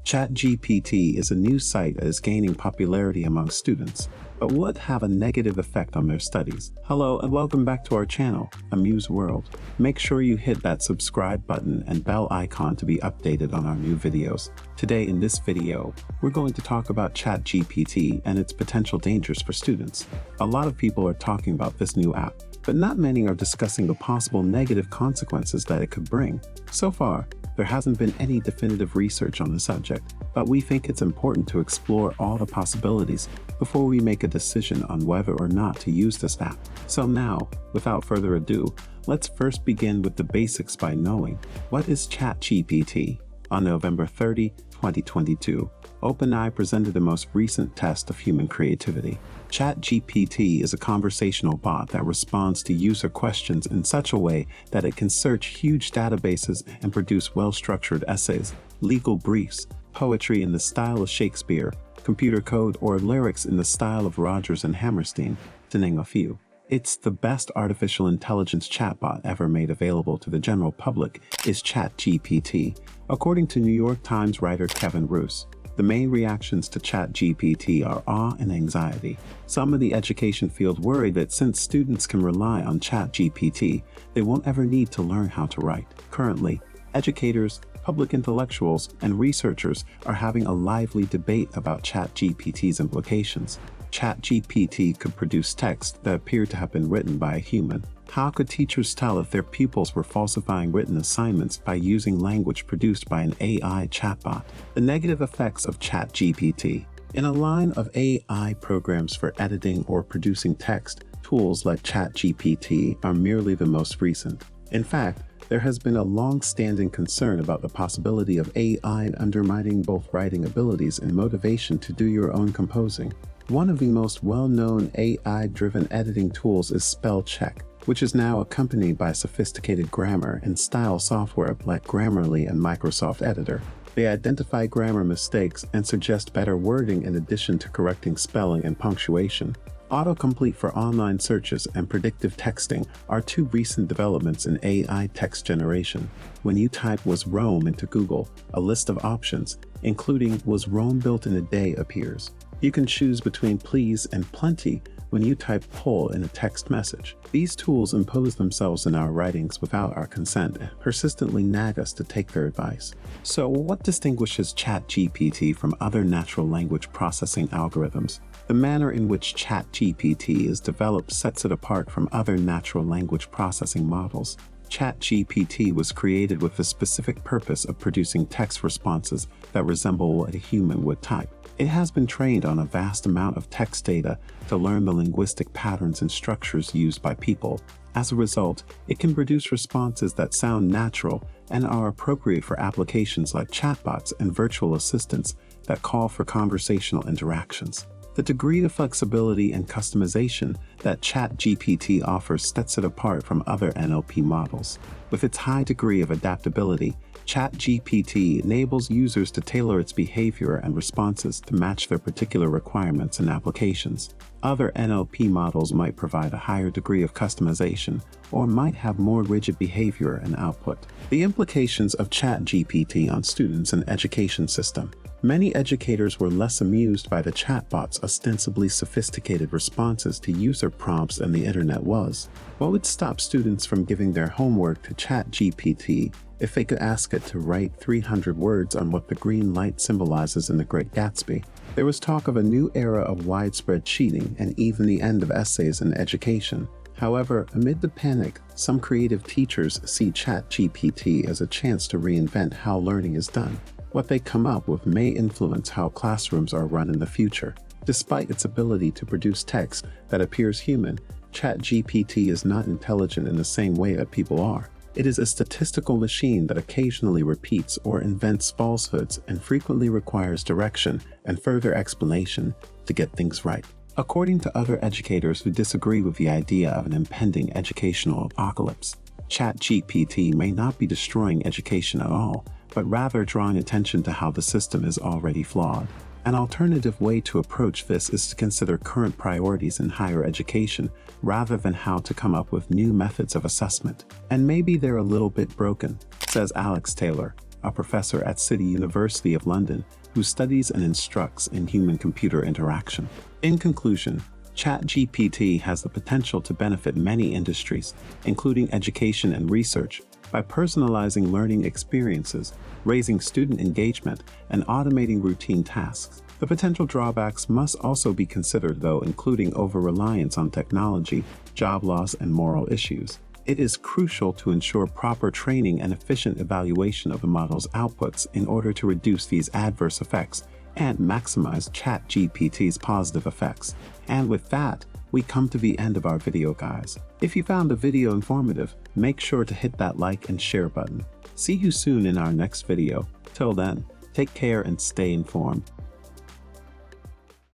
ChatGPT is a new site that is gaining popularity among students, but will it have a negative effect on their studies? Hello and welcome back to our channel, Amuse World. Make sure you hit that subscribe button and bell icon to be updated on our new videos. Today in this video, we're going to talk about ChatGPT and its potential dangers for students. A lot of people are talking about this new app, but not many are discussing the possible negative consequences that it could bring. So far, there hasn't been any definitive research on the subject, but we think it's important to explore all the possibilities before we make a decision on whether or not to use this app. So now, without further ado, let's first begin with the basics by knowing, what is ChatGPT? On November 30, 2022, OpenAI presented the most recent test of human creativity. ChatGPT is a conversational bot that responds to user questions in such a way that it can search huge databases and produce well-structured essays, legal briefs, poetry in the style of Shakespeare, computer code, or lyrics in the style of Rodgers and Hammerstein, to name a few. It's the best artificial intelligence chatbot ever made available to the general public is ChatGPT, according to New York Times writer Kevin Roose. The main reactions to ChatGPT are awe and anxiety. Some in the education field worry that since students can rely on ChatGPT, they won't ever need to learn how to write. Currently, educators, public intellectuals, and researchers are having a lively debate about ChatGPT's implications. ChatGPT could produce text that appeared to have been written by a human. How could teachers tell if their pupils were falsifying written assignments by using language produced by an AI chatbot? The negative effects of ChatGPT. In a line of AI programs for editing or producing text, tools like ChatGPT are merely the most recent. In fact, there has been a long-standing concern about the possibility of AI undermining both writing abilities and motivation to do your own composing. One of the most well-known AI-driven editing tools is spell check, which is now accompanied by sophisticated grammar and style software like Grammarly and Microsoft Editor. They identify grammar mistakes and suggest better wording in addition to correcting spelling and punctuation. Autocomplete for online searches and predictive texting are two recent developments in AI text generation. When you type "was Rome" into Google, a list of options, including "was Rome built in a day" appears. You can choose between "please" and "plenty" when you type "pull" in a text message. These tools impose themselves in our writings without our consent and persistently nag us to take their advice. So what distinguishes ChatGPT from other natural language processing algorithms? The manner in which ChatGPT is developed sets it apart from other natural language processing models. ChatGPT was created with the specific purpose of producing text responses that resemble what a human would type. It has been trained on a vast amount of text data to learn the linguistic patterns and structures used by people. As a result, it can produce responses that sound natural and are appropriate for applications like chatbots and virtual assistants that call for conversational interactions. The degree of flexibility and customization that ChatGPT offers sets it apart from other NLP models. With its high degree of adaptability, ChatGPT enables users to tailor its behavior and responses to match their particular requirements and applications. Other NLP models might provide a higher degree of customization or might have more rigid behavior and output. The implications of ChatGPT on students and education system. Many educators were less amused by the chatbot's ostensibly sophisticated responses to user prompts than the internet was. What would stop students from giving their homework to ChatGPT if they could ask it to write 300 words on what the green light symbolizes in The Great Gatsby? There was talk of a new era of widespread cheating and even the end of essays in education. However, amid the panic, some creative teachers see ChatGPT as a chance to reinvent how learning is done. What they come up with may influence how classrooms are run in the future. Despite its ability to produce text that appears human, ChatGPT is not intelligent in the same way that people are. It is a statistical machine that occasionally repeats or invents falsehoods and frequently requires direction and further explanation to get things right. According to other educators who disagree with the idea of an impending educational apocalypse, ChatGPT may not be destroying education at all, but rather drawing attention to how the system is already flawed. An alternative way to approach this is to consider current priorities in higher education rather than how to come up with new methods of assessment. And maybe they're a little bit broken, says Alex Taylor, a professor at City University of London who studies and instructs in human-computer interaction. In conclusion, ChatGPT has the potential to benefit many industries, including education and research, by personalizing learning experiences, raising student engagement, and automating routine tasks. The potential drawbacks must also be considered, though, including over-reliance on technology, job loss, and moral issues. It is crucial to ensure proper training and efficient evaluation of the model's outputs in order to reduce these adverse effects and maximize ChatGPT's positive effects. And with that, we come to the end of our video, guys. If you found the video informative, make sure to hit that like and share button. See you soon in our next video. Till then, take care and stay informed.